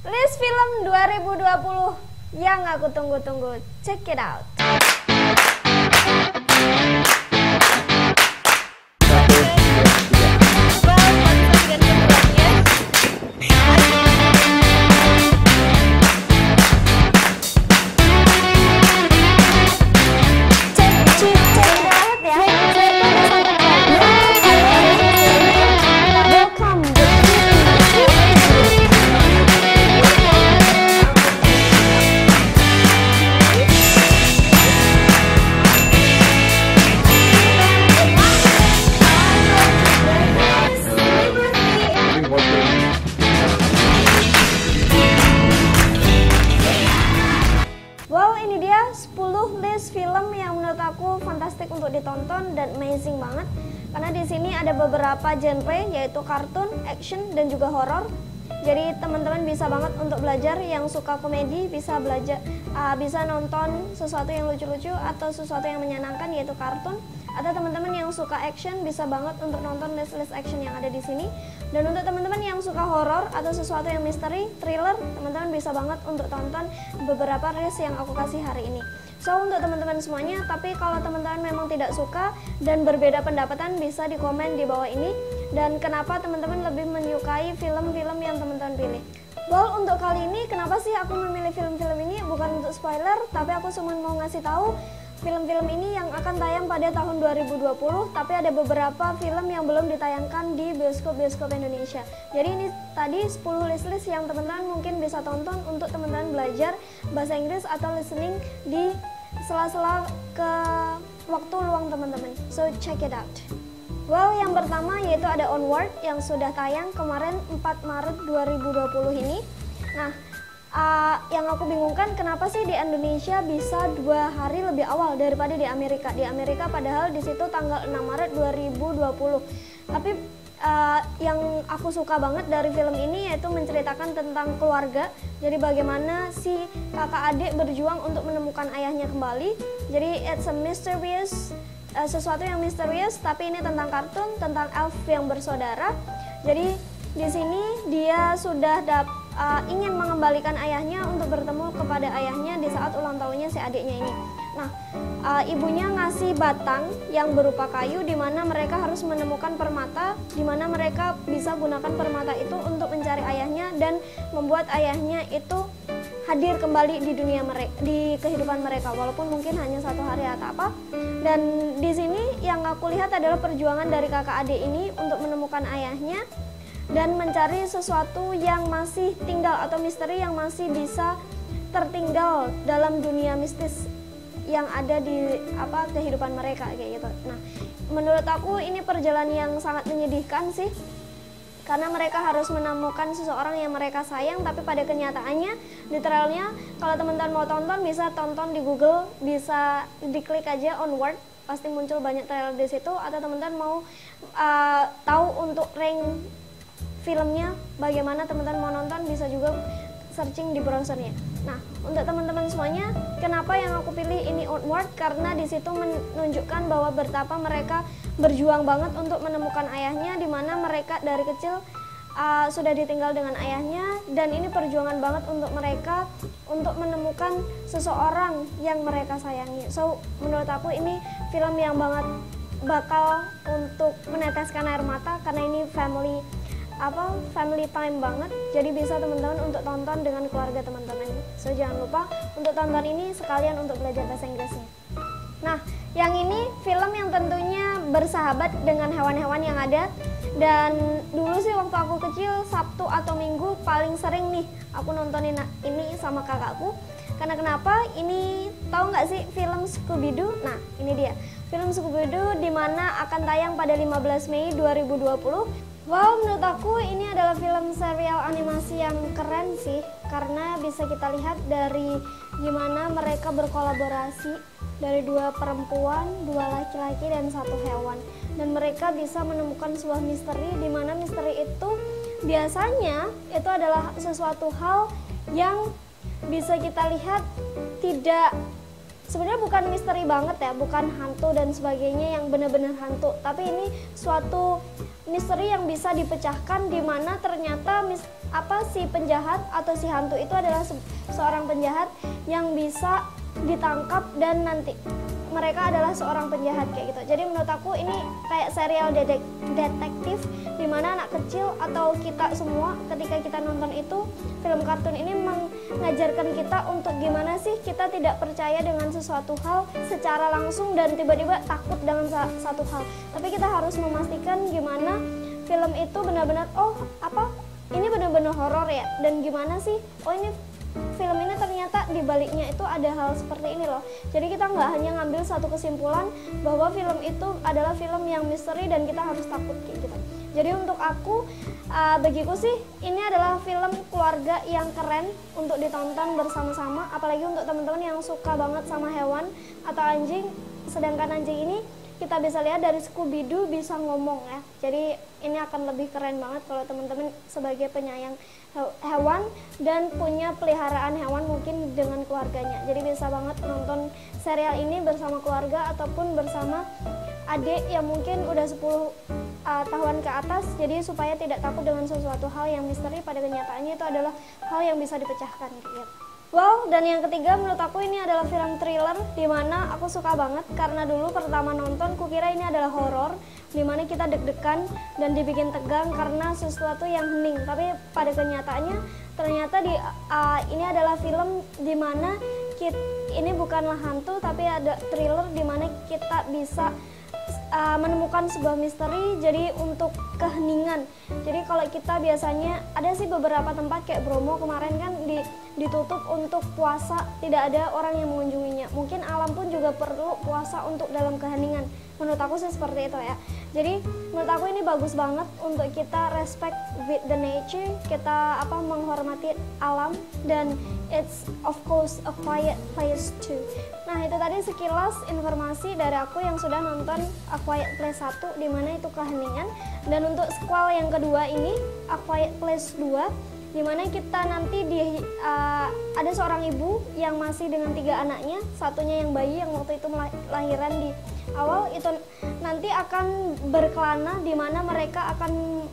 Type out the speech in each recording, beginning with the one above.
List film 2020 yang aku tunggu-tunggu. Check it out. Ini dia 10 list film yang menurut aku fantastik untuk ditonton dan amazing banget. Karena di sini ada beberapa genre, yaitu kartun, action, dan juga horor. Jadi teman-teman bisa banget untuk belajar, yang suka komedi bisa belajar, bisa nonton sesuatu yang lucu-lucu atau sesuatu yang menyenangkan, yaitu kartun. Atau teman-teman yang suka action bisa banget untuk nonton list-list action yang ada di sini. Dan untuk teman-teman yang suka horor atau sesuatu yang misteri, thriller, teman-teman bisa banget untuk tonton beberapa list yang aku kasih hari ini. So untuk teman-teman semuanya, tapi kalau teman-teman memang tidak suka dan berbeda pendapatan, bisa di komen di bawah ini. Dan kenapa teman-teman lebih menyukai film-film yang teman-teman pilih. Well, untuk kali ini kenapa sih aku memilih film-film ini? Bukan untuk spoiler, tapi aku cuma mau ngasih tahu film-film ini yang akan tayang pada tahun 2020, tapi ada beberapa film yang belum ditayangkan di bioskop-bioskop Indonesia. Jadi ini tadi 10 list-list yang teman-teman mungkin bisa tonton untuk teman-teman belajar bahasa Inggris atau listening di sela-sela ke waktu luang teman-teman. So check it out. Well, yang pertama yaitu ada Onward yang sudah tayang kemarin 4 Maret 2020 ini. Nah, yang aku bingungkan kenapa sih di Indonesia bisa 2 hari lebih awal daripada di Amerika. Di Amerika padahal di situ tanggal 6 Maret 2020. Tapi yang aku suka banget dari film ini yaitu menceritakan tentang keluarga. Jadi bagaimana si kakak adik berjuang untuk menemukan ayahnya kembali. Jadi it's a mysterious, sesuatu yang misterius, tapi ini tentang kartun, tentang elf yang bersaudara. Jadi di sini dia sudah ingin mengembalikan ayahnya untuk bertemu kepada ayahnya di saat ulang tahunnya si adiknya ini. Nah, ibunya ngasih batang yang berupa kayu di mana mereka harus menemukan permata, di mana mereka bisa gunakan permata itu untuk mencari ayahnya dan membuat ayahnya itu hadir kembali di dunia mereka, di kehidupan mereka, walaupun mungkin hanya 1 hari atau apa. Dan di sini yang aku lihat adalah perjuangan dari kakak adik ini untuk menemukan ayahnya dan mencari sesuatu yang masih tinggal atau misteri yang masih bisa tertinggal dalam dunia mistis yang ada di kehidupan mereka kayak gitu. Nah, menurut aku ini perjalanan yang sangat menyedihkan sih. Karena mereka harus menemukan seseorang yang mereka sayang, tapi pada kenyataannya di trailernya, kalau teman-teman mau tonton bisa tonton di Google, bisa diklik aja Onward, pasti muncul banyak trailer di situ. Atau teman-teman mau tahu untuk rank filmnya bagaimana teman-teman mau nonton, bisa juga searching di browsernya. Nah, untuk teman-teman semuanya, kenapa yang aku pilih ini Onward? Karena di situ menunjukkan bahwa betapa mereka berjuang banget untuk menemukan ayahnya, di mana mereka dari kecil sudah ditinggal dengan ayahnya, dan ini perjuangan banget untuk mereka untuk menemukan seseorang yang mereka sayangi. So, menurut aku ini film yang banget bakal untuk meneteskan air mata karena ini family time banget, jadi bisa teman-teman untuk tonton dengan keluarga teman-teman. So jangan lupa untuk tonton ini sekalian untuk belajar bahasa Inggrisnya. Nah, yang ini film yang tentunya bersahabat dengan hewan-hewan yang ada. Dan dulu sih waktu aku kecil, Sabtu atau Minggu paling sering nih aku nontonin ini sama kakakku. Karena kenapa? Ini tahu nggak sih film Scooby-Doo? Nah, ini dia film Scooby-Doo di mana akan tayang pada 15 Mei 2020. Wow, menurut aku ini adalah film serial animasi yang keren sih, karena bisa kita lihat dari gimana mereka berkolaborasi dari 2 perempuan, 2 laki-laki dan 1 hewan, dan mereka bisa menemukan sebuah misteri di mana misteri itu biasanya itu adalah sesuatu hal yang bisa kita lihat tidak, sebenarnya bukan misteri banget ya, bukan hantu dan sebagainya yang benar-benar hantu, tapi ini suatu misteri yang bisa dipecahkan di mana ternyata si penjahat atau si hantu itu adalah seorang penjahat yang bisa ditangkap dan nanti mereka adalah seorang penjahat kayak gitu. Jadi menurut aku ini kayak serial detektif di mana anak kecil atau kita semua ketika kita nonton itu film kartun ini mengajarkan kita untuk gimana sih kita tidak percaya dengan sesuatu hal secara langsung dan tiba-tiba takut dengan satu hal. Tapi kita harus memastikan gimana film itu benar-benar ini benar-benar horor ya, dan gimana sih ini film ini ternyata di baliknya itu ada hal seperti ini loh. Jadi kita nggak hanya ngambil satu kesimpulan bahwa film itu adalah film yang misteri dan kita harus takut kayak gitu. Jadi untuk aku, bagiku sih ini adalah film keluarga yang keren untuk ditonton bersama-sama, apalagi untuk teman-teman yang suka banget sama hewan atau anjing. Sedangkan anjing ini kita bisa lihat dari Scooby-Doo bisa ngomong ya. Jadi ini akan lebih keren banget kalau teman-teman sebagai penyayang hewan dan punya peliharaan hewan mungkin dengan keluarganya. Jadi bisa banget nonton serial ini bersama keluarga ataupun bersama adik yang mungkin udah 10 tahun ke atas. Jadi supaya tidak takut dengan sesuatu hal yang misteri, pada kenyataannya itu adalah hal yang bisa dipecahkan gitu. Wow, dan yang ketiga menurut aku ini adalah film thriller dimana aku suka banget karena dulu pertama nonton kukira ini adalah horor dimana kita deg-degan dan dibikin tegang karena sesuatu yang hening. Tapi pada kenyataannya ternyata ini adalah film dimana ini bukanlah hantu tapi ada thriller dimana kita bisa menemukan sebuah misteri. Jadi untuk keheningan, jadi kalau kita biasanya ada sih beberapa tempat kayak Bromo kemarin kan ditutup untuk puasa, tidak ada orang yang mengunjunginya. Mungkin alam pun juga perlu puasa untuk dalam keheningan. Menurut aku sih seperti itu ya. Jadi menurut aku ini bagus banget untuk kita respect with the nature, kita menghormati alam, dan it's of course a quiet place too. Nah itu tadi sekilas informasi dari aku yang sudah nonton A Quiet Place 1 dimana itu keheningan. Dan untuk sequel yang kedua ini A Quiet Place 2 dimana kita nanti ada seorang ibu yang masih dengan 3 anaknya, satunya yang bayi yang waktu itu lahiran di awal itu nanti akan berkelana dimana mereka akan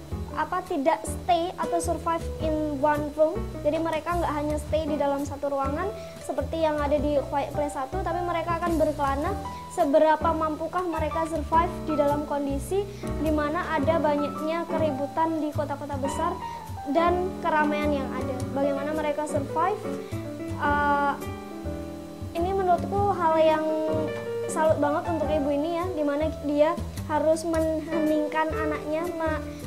tidak stay atau survive in one room. Jadi mereka nggak hanya stay di dalam satu ruangan seperti yang ada di Quiet Place 1, tapi mereka akan berkelana seberapa mampukah mereka survive di dalam kondisi dimana ada banyaknya keributan di kota-kota besar dan keramaian yang ada. Bagaimana mereka survive, ini menurutku hal yang salut banget untuk ibu ini ya, dimana dia harus mengheningkan anaknya,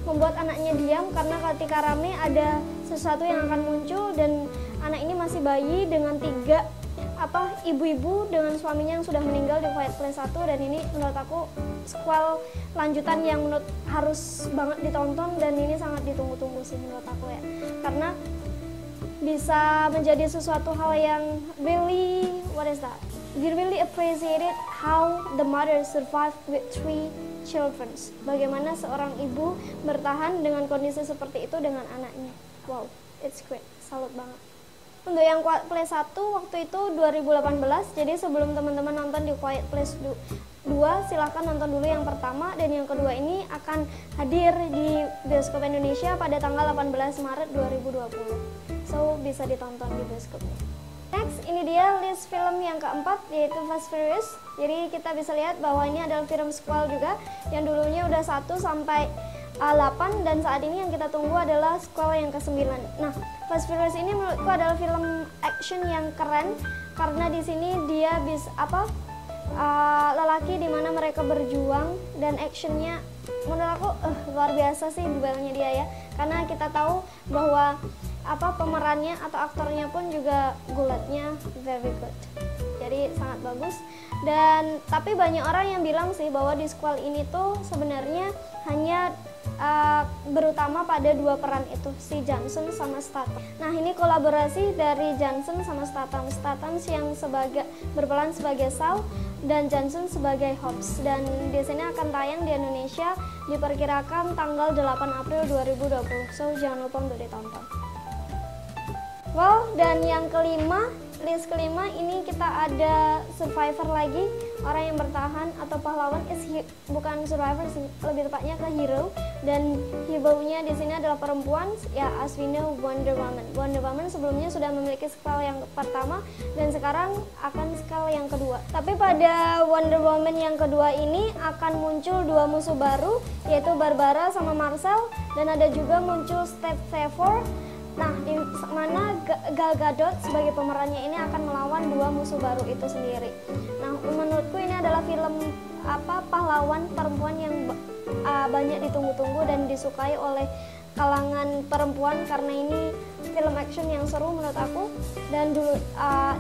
membuat anaknya diam karena ketika rame ada sesuatu yang akan muncul, dan anak ini masih bayi dengan 3 ibu-ibu dengan suaminya yang sudah meninggal di Quiet Place 1. Dan ini menurut aku sequel lanjutan yang harus banget ditonton, dan ini sangat ditunggu-tunggu sih menurut aku ya, karena bisa menjadi sesuatu hal yang we really appreciated how the mother survived with 3 children. Bagaimana seorang ibu bertahan dengan kondisi seperti itu dengan anaknya. Wow, it's great, salut banget. Untuk yang Quiet Place 1 waktu itu 2018, jadi sebelum teman-teman nonton di Quiet Place 2, silahkan nonton dulu yang pertama, dan yang kedua ini akan hadir di bioskop Indonesia pada tanggal 18 Maret 2020. So, bisa ditonton di bioskopnya. Next, ini dia list film yang keempat, yaitu Fast Furious. Jadi kita bisa lihat bahwa ini adalah film sequel juga, yang dulunya udah 1 sampai 8, dan saat ini yang kita tunggu adalah sequel yang ke-9. Nah, Fast Furious ini menurutku adalah film action yang keren karena di sini dia bisa lelaki dimana mereka berjuang, dan actionnya menurut aku luar biasa sih duelnya dia ya, karena kita tahu bahwa pemerannya atau aktornya pun juga gulatnya very good, jadi sangat bagus. Dan tapi banyak orang yang bilang sih bahwa di sequel ini tuh sebenarnya hanya berutama pada 2 peran itu, si Johnson sama Statham. Nah ini kolaborasi dari Johnson sama Statham. Statham yang berperan sebagai Sal dan Johnson sebagai Hobbs. Dan di sini akan tayang di Indonesia diperkirakan tanggal 8 April 2020. So jangan lupa untuk ditonton. Wow, dan yang kelima list kelima ini kita ada survivor lagi, orang yang bertahan atau pahlawan. Bukan survivor sih, lebih tepatnya ke hero. Dan hero-nya di sini adalah perempuan, ya as we know Wonder Woman. Wonder Woman sebelumnya sudah memiliki skill yang pertama dan sekarang akan skill yang kedua. Tapi pada Wonder Woman yang kedua ini akan muncul dua musuh baru, yaitu Barbara sama Marcel, dan ada juga muncul Step Trevor. Nah, di mana Gal Gadot sebagai pemerannya ini akan melawan dua musuh baru itu sendiri. Nah, menurutku ini adalah film pahlawan perempuan yang banyak ditunggu-tunggu dan disukai oleh kalangan perempuan karena ini film action yang seru menurut aku. Dan dulu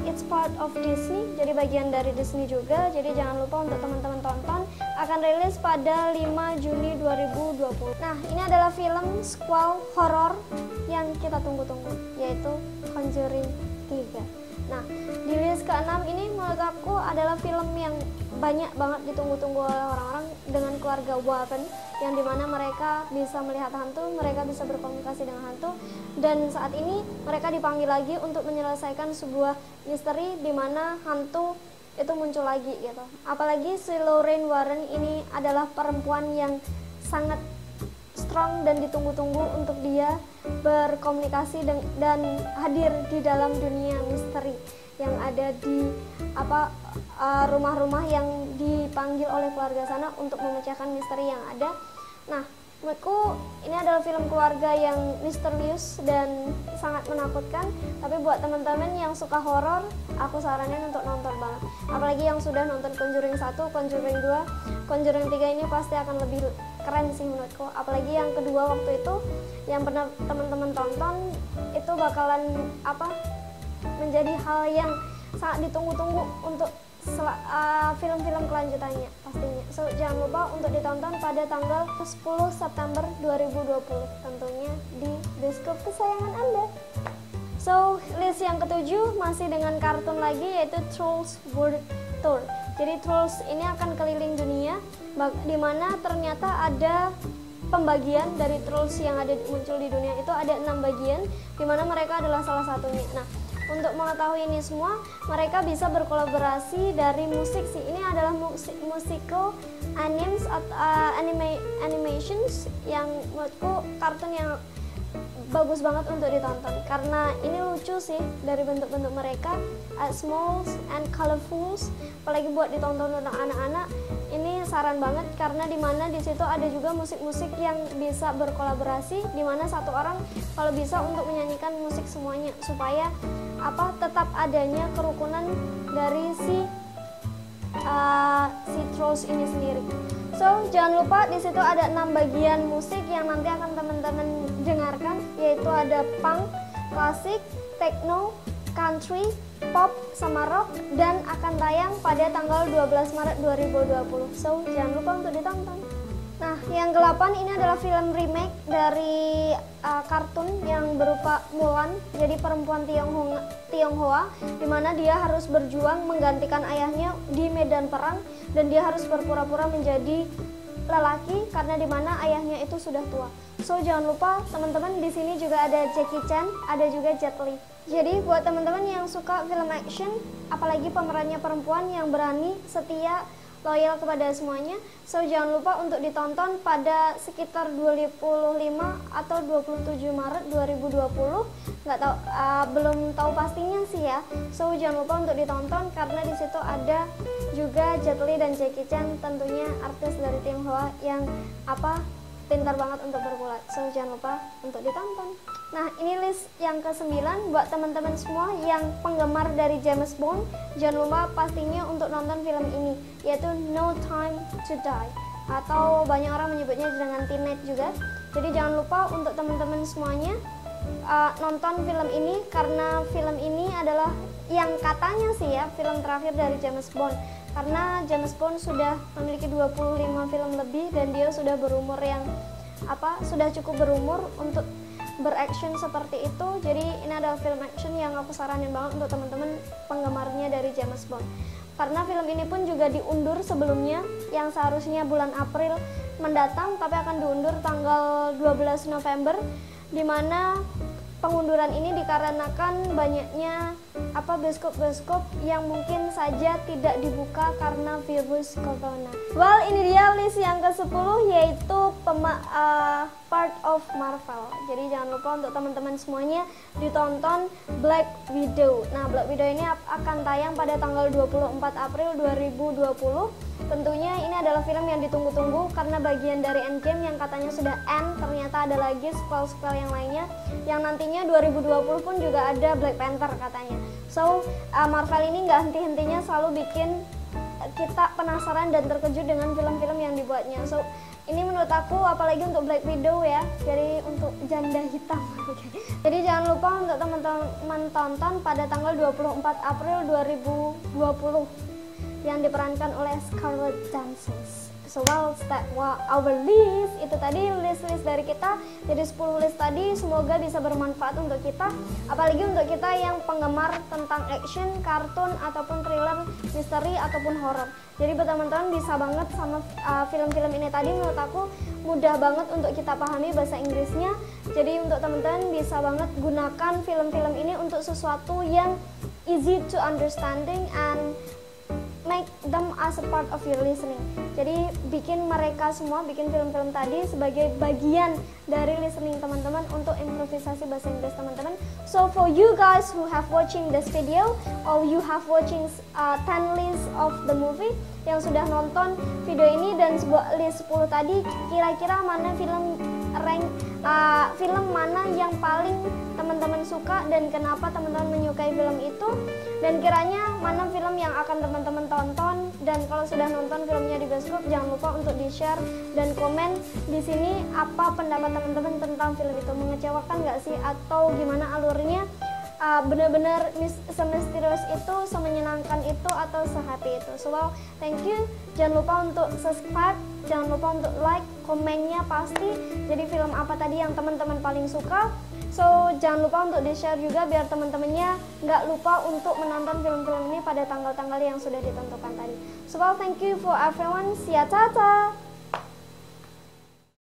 it's part of Disney, jadi bagian dari Disney juga. Jadi jangan lupa untuk teman-teman tonton. Akan rilis pada 5 Juni 2020. Nah, ini adalah film sequel horor yang kita tunggu-tunggu, yaitu Conjuring 3. Nah, di list ke-6 ini menurut aku adalah film yang banyak banget ditunggu-tunggu oleh orang-orang, dengan keluarga Warren, yang dimana mereka bisa melihat hantu, mereka bisa berkomunikasi dengan hantu, dan saat ini mereka dipanggil lagi untuk menyelesaikan sebuah misteri di mana hantu itu muncul lagi gitu. Apalagi si Lorraine Warren ini adalah perempuan yang sangat strong dan ditunggu-tunggu untuk dia berkomunikasi dan hadir di dalam dunia misteri yang ada di rumah-rumah yang dipanggil oleh keluarga sana untuk memecahkan misteri yang ada. Nah, menurutku ini adalah film keluarga yang misterius dan sangat menakutkan. Tapi buat teman-teman yang suka horor, aku saranin untuk nonton banget. Apalagi yang sudah nonton Conjuring 1, Conjuring 2, Conjuring 3 ini pasti akan lebih keren sih menurutku. Apalagi yang kedua waktu itu yang pernah teman-teman tonton, itu bakalan menjadi hal yang sangat ditunggu-tunggu untuk film-film kelanjutannya pastinya. So jangan lupa untuk ditonton pada tanggal 10 September 2020 tentunya di bioskop kesayangan Anda. So list yang ketujuh masih dengan kartun lagi, yaitu Trolls World Tour. Jadi Trolls ini akan keliling dunia, di mana ternyata ada pembagian dari Trolls yang ada muncul di dunia itu ada 6 bagian, di mana mereka adalah salah satunya. Nah, untuk mengetahui ini semua, mereka bisa berkolaborasi dari musik sih. Ini adalah musical animations yang menurutku kartun yang bagus banget untuk ditonton karena ini lucu sih dari bentuk-bentuk mereka, small and colorful. Apalagi buat ditonton untuk anak-anak, ini saran banget karena dimana di situ ada juga musik-musik yang bisa berkolaborasi, dimana satu orang kalau bisa untuk menyanyikan musik semuanya supaya tetap adanya kerukunan dari si Trolls ini sendiri. So jangan lupa di situ ada 6 bagian musik yang nanti akan teman-teman dengarkan, yaitu ada punk, klasik, techno, country, pop, sama rock, dan akan tayang pada tanggal 12 Maret 2020. So jangan lupa untuk ditonton. Nah, yang ke-8 ini adalah film remake dari kartun yang berupa Mulan, jadi perempuan Tionghoa, di mana dia harus berjuang menggantikan ayahnya di medan perang, dan dia harus berpura-pura menjadi lelaki karena di mana ayahnya itu sudah tua. So jangan lupa teman-teman, di sini juga ada Jackie Chan, ada juga Jet Li. Jadi buat teman-teman yang suka film action, apalagi pemerannya perempuan yang berani, setia, loyal kepada semuanya, so jangan lupa untuk ditonton pada sekitar 25 atau 27 Maret 2020. Nggak tahu, belum tahu pastinya sih ya. So jangan lupa untuk ditonton karena di situ ada juga Jet Li dan Jackie Chan, tentunya artis dari Tionghoa yang pintar banget untuk bergulat. So jangan lupa untuk ditonton. Nah, ini list yang ke-9 buat teman-teman semua yang penggemar dari James Bond. Jangan lupa pastinya untuk nonton film ini, yaitu No Time to Die, atau banyak orang menyebutnya dengan Tenet juga. Jadi jangan lupa untuk teman-teman semuanya nonton film ini, karena film ini adalah yang katanya sih ya film terakhir dari James Bond, karena James Bond sudah memiliki 25 film lebih dan dia sudah berumur yang sudah cukup berumur untuk beraction seperti itu. Jadi ini adalah film action yang aku saranin banget untuk teman-teman penggemarnya dari James Bond, karena film ini pun juga diundur sebelumnya, yang seharusnya bulan April mendatang tapi akan diundur tanggal 12 November, di mana pengunduran ini dikarenakan banyaknya bioskop-bioskop yang mungkin saja tidak dibuka karena virus corona. Well, ini dia list yang ke-10 yaitu part of Marvel. Jadi jangan lupa untuk teman-teman semuanya ditonton Black Widow. Nah, Black Widow ini akan tayang pada tanggal 24 April 2020. Tentunya ini adalah film yang ditunggu-tunggu karena bagian dari Endgame yang katanya sudah end, ternyata ada lagi spell-spell yang lainnya yang nantinya 2020 pun juga ada Black Panther katanya. So, Marvel ini nggak henti-hentinya selalu bikin kita penasaran dan terkejut dengan film-film yang dibuatnya. So, ini menurut aku apalagi untuk Black Widow ya, jadi untuk janda hitam. Jadi jangan lupa untuk teman-teman tonton pada tanggal 24 April 2020 yang diperankan oleh Scarlett Johansson. So well, that was our list. Itu tadi list-list dari kita. Jadi 10 list tadi semoga bisa bermanfaat untuk kita, apalagi untuk kita yang penggemar tentang action, kartun ataupun thriller, misteri ataupun horor. Jadi buat teman-teman bisa banget sama film-film ini tadi, menurut aku mudah banget untuk kita pahami bahasa Inggrisnya. Jadi untuk teman-teman bisa banget gunakan film-film ini untuk sesuatu yang easy to understanding and make them as a part of your listening. Jadi bikin mereka semua, bikin film-film tadi sebagai bagian dari listening teman-teman untuk improvisasi bahasa Inggris teman-teman. So for you guys who have watching this video or you have watching 10 list of the movie, yang sudah nonton video ini dan sebuah list 10 tadi, kira-kira mana film film mana yang paling teman-teman suka dan kenapa teman-teman menyukai film itu, dan kiranya mana film yang akan teman-teman tonton, dan kalau sudah nonton filmnya di bioskop jangan lupa untuk di-share dan komen di sini apa pendapat teman-teman tentang film itu, mengecewakan nggak sih atau gimana alurnya, benar-benar semisterius itu, semenyenangkan itu atau sehappy itu. So well, thank you. Jangan lupa untuk subscribe, jangan lupa untuk like, komennya pasti. Jadi film apa tadi yang teman-teman paling suka. So jangan lupa untuk di-share juga biar teman-temannya nggak lupa untuk menonton film-film ini pada tanggal-tanggal yang sudah ditentukan tadi. So well, thank you for everyone. See ya, tata.